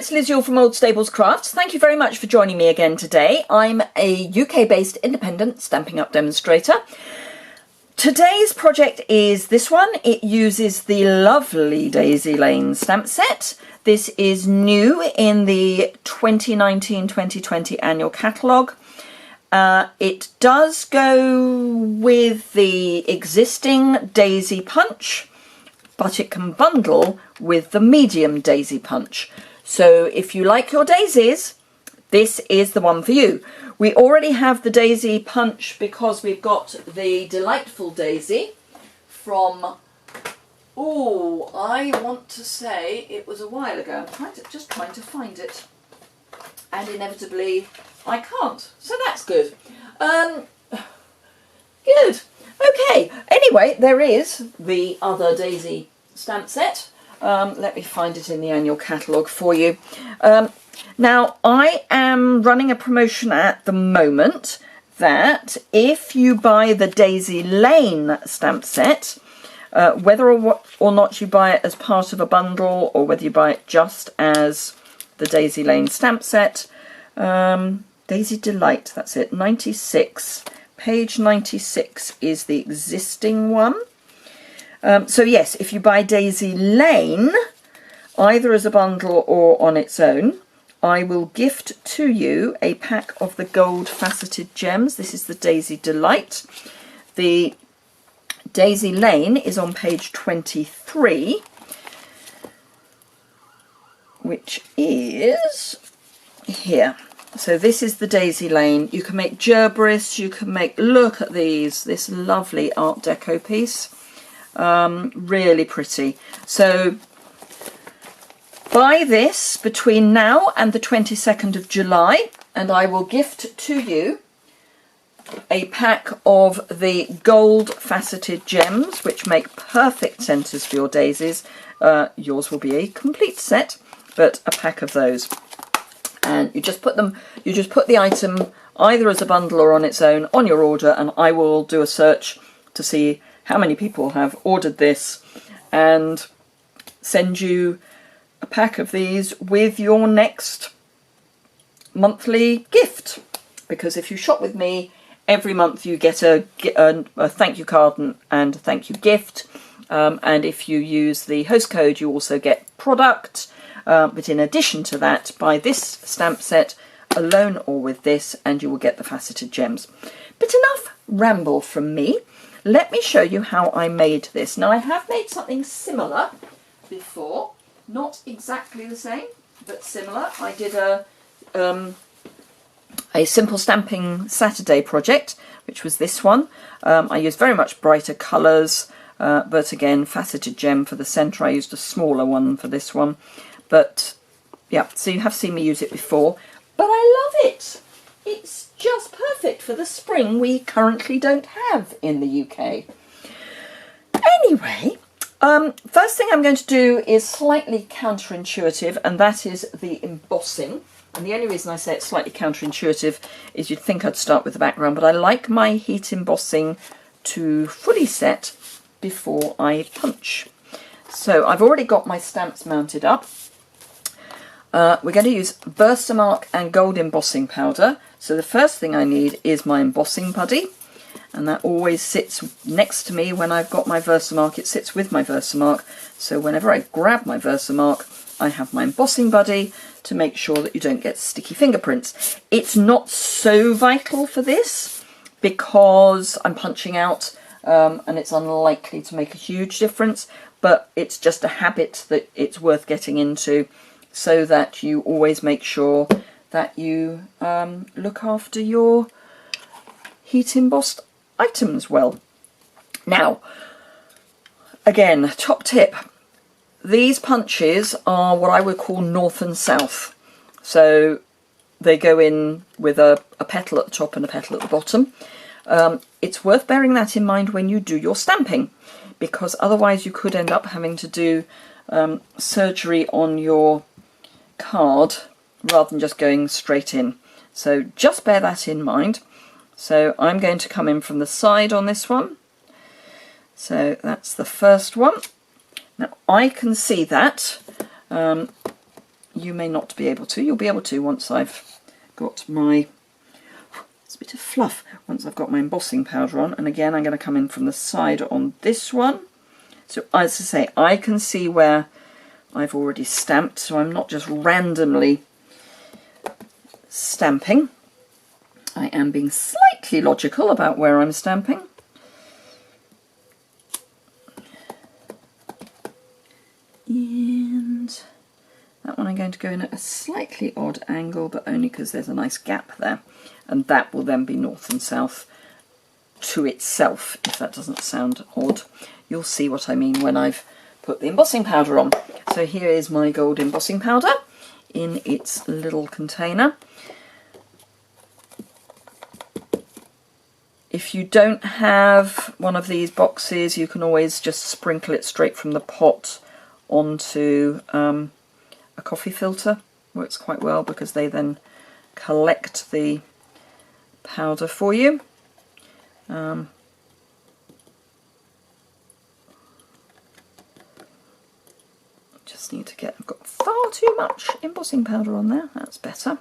it's Liz Yuille from Old Stables Crafts. Thank you very much for joining me again today. I'm a UK-based independent Stampin' Up! Demonstrator. Today's project is this one. It uses the lovely Daisy Lane stamp set. This is new in the 2019-2020 annual catalogue. It does go with the existing Daisy Punch, but it can bundle with the medium Daisy Punch. So if you like your daisies, this is the one for you. We already have the Daisy Punch because we've got the delightful daisy from, oh, I want to say it was a while ago. I'm just trying to find it. And inevitably I can't. So that's good. Good. Okay. Anyway, there is the other daisy stamp set. Let me find it in the annual catalogue for you. Now, I am running a promotion at the moment that if you buy the Daisy Lane stamp set, whether or not you buy it as part of a bundle or whether you buy it just as the Daisy Lane stamp set, Daisy Delight, that's it, 96. Page 96 is the existing one. So yes, if you buy Daisy Lane, either as a bundle or on its own, I will gift to you a pack of the gold faceted gems. This is the Daisy Delight. The Daisy Lane is on page 23, which is here. So this is the Daisy Lane. You can make gerbris, you can make, look at these, this lovely Art Deco piece. Really pretty. So buy this between now and the 22nd of July and I will gift to you a pack of the gold faceted gems which make perfect centres for your daisies. Yours will be a complete set, but a pack of those. And you just put the item either as a bundle or on its own on your order, and I will do a search to see how many people have ordered this and send you a pack of these with your next monthly gift. Because if you shop with me, every month you get a thank you card and a thank you gift. And if you use the host code, you also get product. But in addition to that, buy this stamp set alone or with this and you will get the faceted gems. But enough ramble from me. Let me show you how I made this. Now, I have made something similar before, not exactly the same, but similar. I did a simple stamping Saturday project, which was this one. I used very much brighter colours, but again, faceted gem for the centre. I used a smaller one for this one. But yeah, so you have seen me use it before, but I love it. It's just perfect for the spring we currently don't have in the UK. Anyway, first thing I'm going to do is slightly counterintuitive, and that is the embossing. And the only reason I say it's slightly counterintuitive is you'd think I'd start with the background, but I like my heat embossing to fully set before I punch. So I've already got my stamps mounted up. We're going to use Versamark and gold embossing powder. So the first thing I need is my embossing buddy, and that always sits next to me when I've got my Versamark. It sits with my Versamark, so whenever I grab my Versamark, I have my embossing buddy to make sure that you don't get sticky fingerprints. It's not so vital for this because I'm punching out and it's unlikely to make a huge difference, but it's just a habit that it's worth getting into, so that you always make sure that you look after your heat embossed items well. Now, again, top tip, these punches are what I would call north and south. So they go in with a petal at the top and a petal at the bottom. It's worth bearing that in mind when you do your stamping, because otherwise you could end up having to do surgery on your card rather than just going straight in. So just bear that in mind. So I'm going to come in from the side on this one. So that's the first one. Now I can see that you may not be able to. You'll be able to once I've got my, it's a bit of fluff, once I've got my embossing powder on. And again, I'm going to come in from the side on this one. So as I say, I can see where I've already stamped, so I'm not just randomly stamping. I am being slightly logical about where I'm stamping. And that one I'm going to go in at a slightly odd angle, but only because there's a nice gap there. And that will then be north and south to itself, if that doesn't sound odd. You'll see what I mean when I've put the embossing powder on. So here is my gold embossing powder in its little container. If you don't have one of these boxes, you can always just sprinkle it straight from the pot onto a coffee filter. Works quite well because they then collect the powder for you. Just need to get, I've got far too much embossing powder on there, that's better.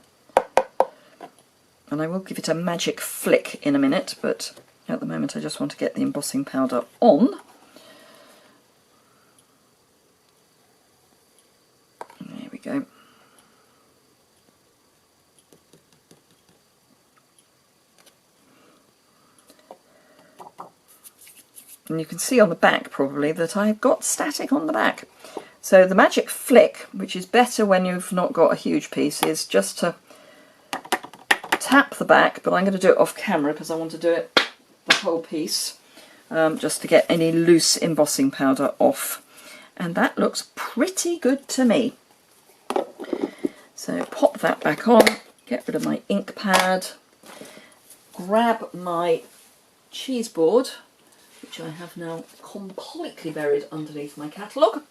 And I will give it a magic flick in a minute, but at the moment I just want to get the embossing powder on. There we go. And you can see on the back probably that I've got static on the back. So the magic flick, which is better when you've not got a huge piece, is just to tap the back, but I'm going to do it off camera because I want to do it the whole piece, just to get any loose embossing powder off. And that looks pretty good to me. So pop that back on, get rid of my ink pad, grab my cheese board, which I have now completely buried underneath my catalogue,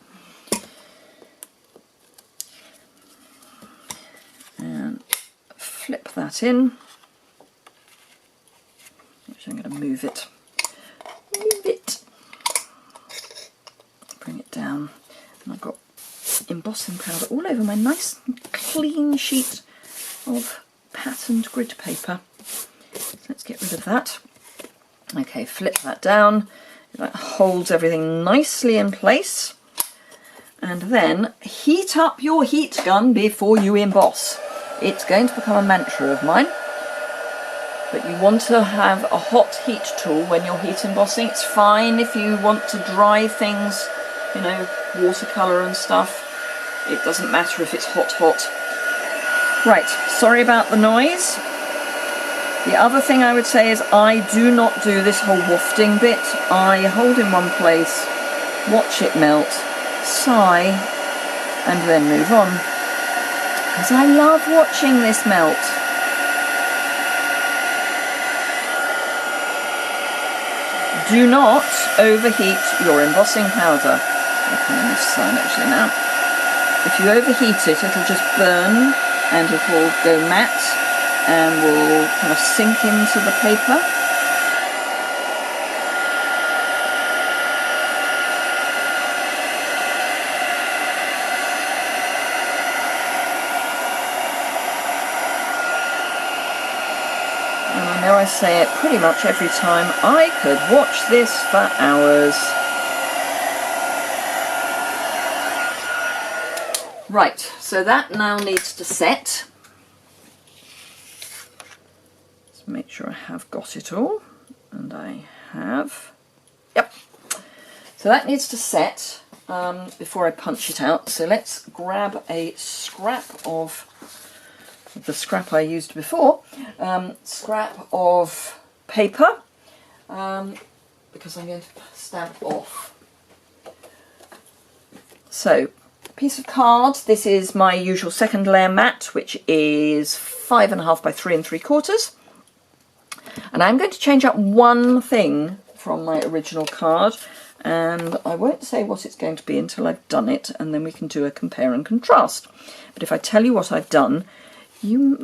and flip that in. Actually, I'm going to move it, bring it down, and I've got embossing powder all over my nice clean sheet of patterned grid paper. So let's get rid of that. Okay, flip that down. That holds everything nicely in place. And then heat up your heat gun before you emboss. It's going to become a mantra of mine. But you want to have a hot heat tool when you're heat embossing. It's fine if you want to dry things, you know, watercolour and stuff. It doesn't matter if it's hot. Right, sorry about the noise. The other thing I would say is I do not do this whole wafting bit. I hold in one place, watch it melt, sigh, and then move on. Because I love watching this melt. Do not overheat your embossing powder. I'll come on this side actually now. If you overheat it, it'll just burn and it will go matte and will kind of sink into the paper. And I know I say it pretty much every time, I could watch this for hours. Right, so that now needs to set. Let's make sure I have got it all, and I have. Yep. So that needs to set before I punch it out. So let's grab a scrap of the scrap I used before, scrap of paper, because I'm going to stamp off. So, piece of card. This is my usual second layer mat, which is 5.5 by 3 3/4. And I'm going to change up one thing from my original card, and I won't say what it's going to be until I've done it, and then we can do a compare and contrast. But if I tell you what I've done, you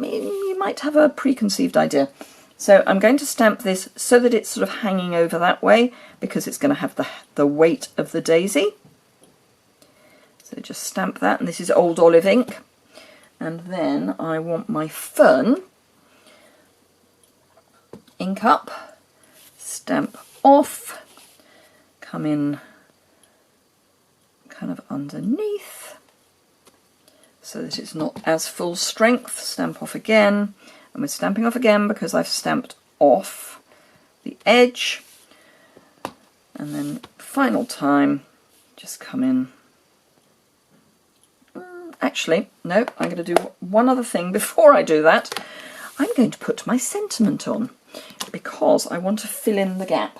might have a preconceived idea. So I'm going to stamp this so that it's sort of hanging over that way, because it's going to have the weight of the daisy. So just stamp that, and this is Old Olive ink. And then I want my fern, ink up, stamp off, come in kind of underneath so that it's not as full strength, stamp off again, and we're stamping off again because I've stamped off the edge, and then final time just come in. Actually, no, I'm going to do one other thing before I do that. I'm going to put my sentiment on because I want to fill in the gap.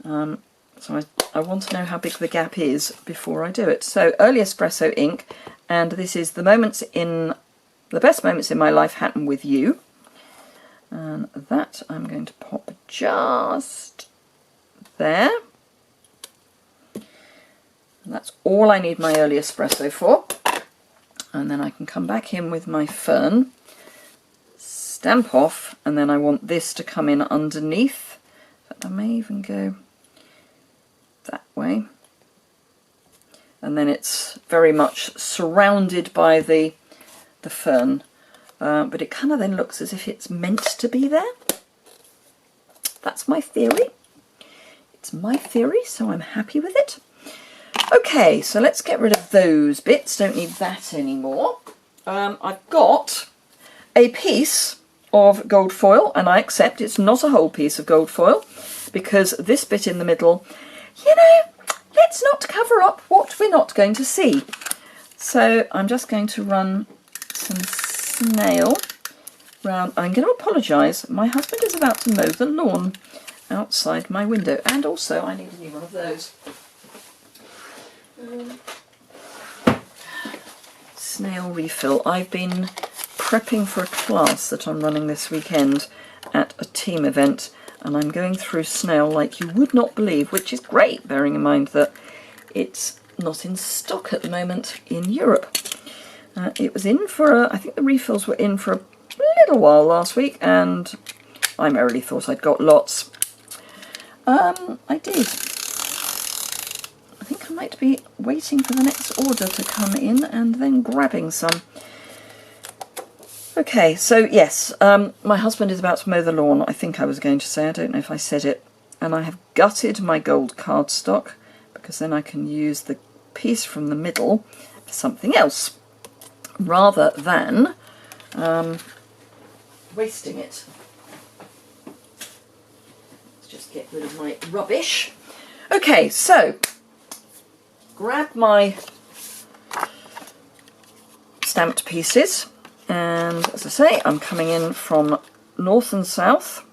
So I want to know how big the gap is before I do it. So early espresso ink, and this is the best moments in my life happen with you. And that I'm going to pop just there. And that's all I need my early espresso for. And then I can come back in with my fern, stamp off, and then I want this to come in underneath. In fact, I may even go that way. And then it's very much surrounded by the fern. But it kind of then looks as if it's meant to be there. That's my theory. It's my theory, so I'm happy with it. Okay, so let's get rid of those bits. Don't need that anymore. I've got a piece of gold foil, and I accept it's not a whole piece of gold foil because this bit in the middle, you know, let's not cover up what we're not going to see. So I'm just going to run some snail round. I'm going to apologise. My husband is about to mow the lawn outside my window, and also I need a new one of those. Snail refill. I've been prepping for a class that I'm running this weekend at a team event, and I'm going through snail like you would not believe, which is great, bearing in mind that it's not in stock at the moment in Europe. It was in for I think the refills were in for a little while last week, and I merrily thought I'd got lots. I did. I think I might be waiting for the next order to come in and then grabbing some. Okay, so yes, my husband is about to mow the lawn, I think I was going to say. I don't know if I said it. And I have gutted my gold cardstock because then I can use the piece from the middle for something else rather than wasting it. Let's just get rid of my rubbish. Okay, so grab my stamped pieces, and as I say, I'm coming in from north and south.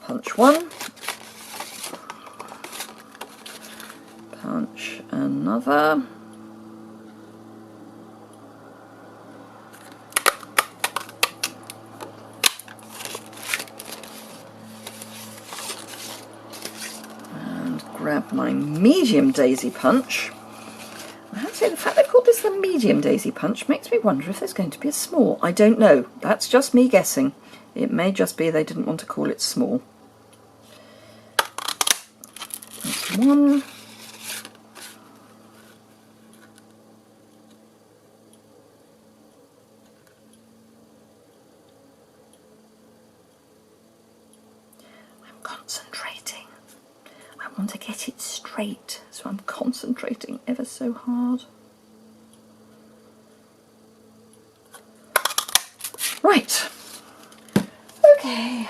Punch one, punch another, and grab my medium daisy punch. I have to say, the fact they called this the medium daisy punch makes me wonder if there's going to be a small. I don't know, that's just me guessing. It may just be they didn't want to call it small. That's one. I'm concentrating. I want to get it straight, so I'm concentrating ever so hard. Right. Okay.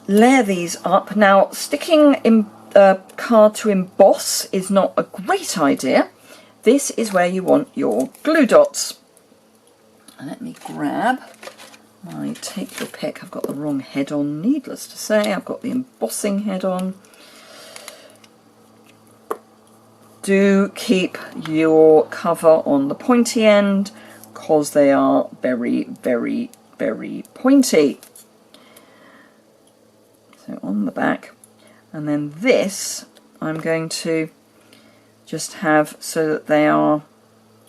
Layer these up. Now, sticking a card to emboss is not a great idea. This is where you want your glue dots. And let me grab my take your pick. I've got the wrong head on, needless to say. I've got the embossing head on. Do keep your cover on the pointy end because they are very, very, very pointy. So on the back, and then this I'm going to just have so that they are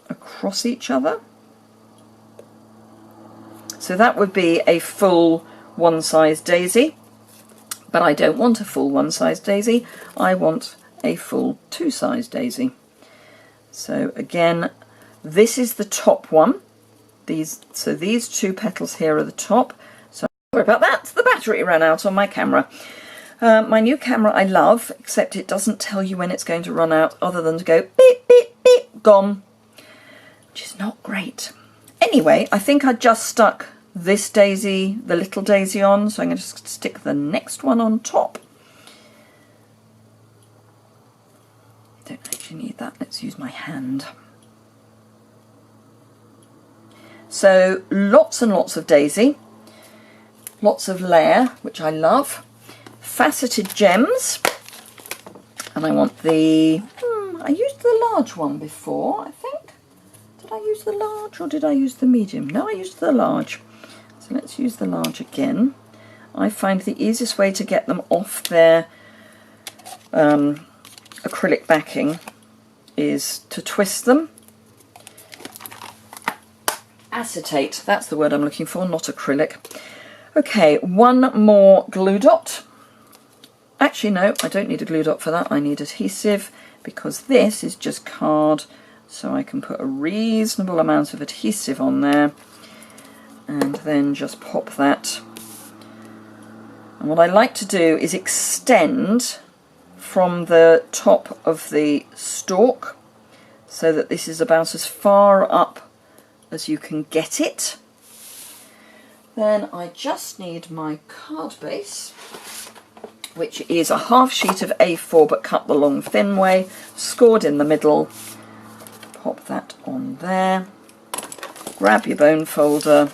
across each other. So that would be a full one size daisy, But I don't want a full one-size daisy, I want a full two-size daisy. So again, this is the top one. These two petals here are the top. So sorry about that, the battery ran out on my camera. My new camera I love, except it doesn't tell you when it's going to run out other than to go beep, beep, beep, gone, which is not great. Anyway, I think I just stuck this daisy, the little daisy on, so I'm going to just stick the next one on top. Don't actually need that, let's use my hand. So lots and lots of daisy, lots of layer, which I love, faceted gems, and I want the, I used the large one before, I think. Did I use the large or did I use the medium? No, I used the large. So let's use the large again. I find the easiest way to get them off their acrylic backing is to twist them. Acetate, that's the word I'm looking for, not acrylic. Okay, one more glue dot. Actually no, I don't need a glue dot for that, I need adhesive because this is just card, so I can put a reasonable amount of adhesive on there and then just pop that. And what I like to do is extend from the top of the stalk so that this is about as far up as you can get it. Then I just need my card base, which is a half sheet of A4 but cut the long thin way, scored in the middle. Pop that on there, grab your bone folder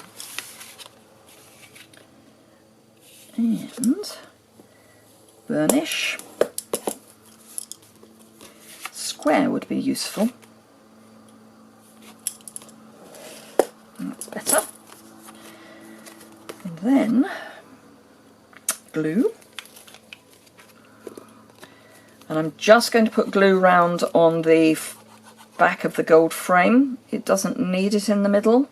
and burnish. Square would be useful. That's better. And then glue. And I'm just going to put glue round on the back of the gold frame. It doesn't need it in the middle.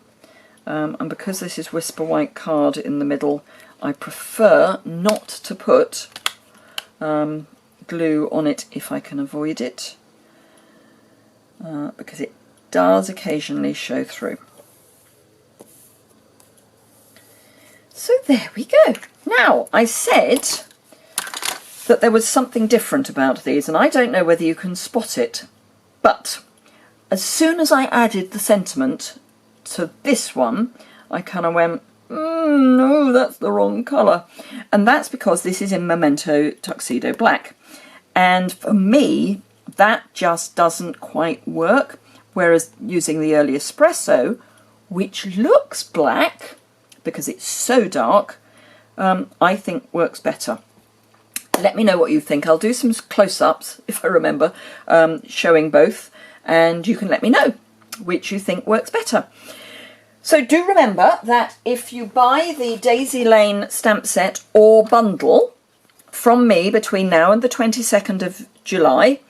And because this is Whisper White card in the middle, I prefer not to put glue on it if I can avoid it. Because it does occasionally show through. So there we go. Now, I said that there was something different about these, and I don't know whether you can spot it, but as soon as I added the sentiment to this one, I kind of went, no, that's the wrong colour. And that's because this is in Memento Tuxedo Black. And for me, that just doesn't quite work. Whereas using the early espresso, which looks black because it's so dark, I think works better. Let me know what you think. I'll do some close-ups, if I remember, showing both, and you can let me know which you think works better. So do remember that if you buy the Daisy Lane stamp set or bundle from me between now and the 22nd of July,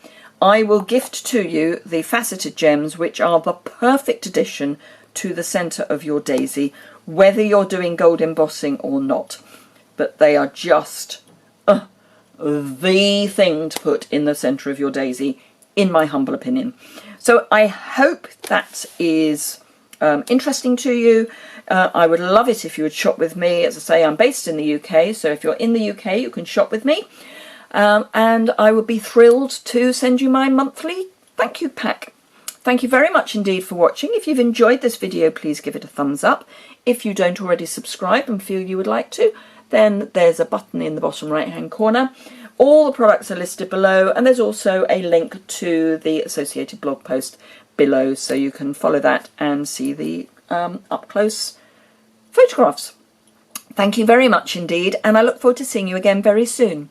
I will gift to you the faceted gems, which are the perfect addition to the centre of your daisy, whether you're doing gold embossing or not. But they are just the thing to put in the centre of your daisy, in my humble opinion. So I hope that is interesting to you. I would love it if you would shop with me. As I say, I'm based in the UK, so if you're in the UK, you can shop with me. And I would be thrilled to send you my monthly thank you pack. Thank you very much indeed for watching. If you've enjoyed this video, please give it a thumbs up. If you don't already subscribe and feel you would like to, then there's a button in the bottom right hand corner. All the products are listed below, and there's also a link to the associated blog post below, so you can follow that and see the up-close photographs. Thank you very much indeed, and I look forward to seeing you again very soon.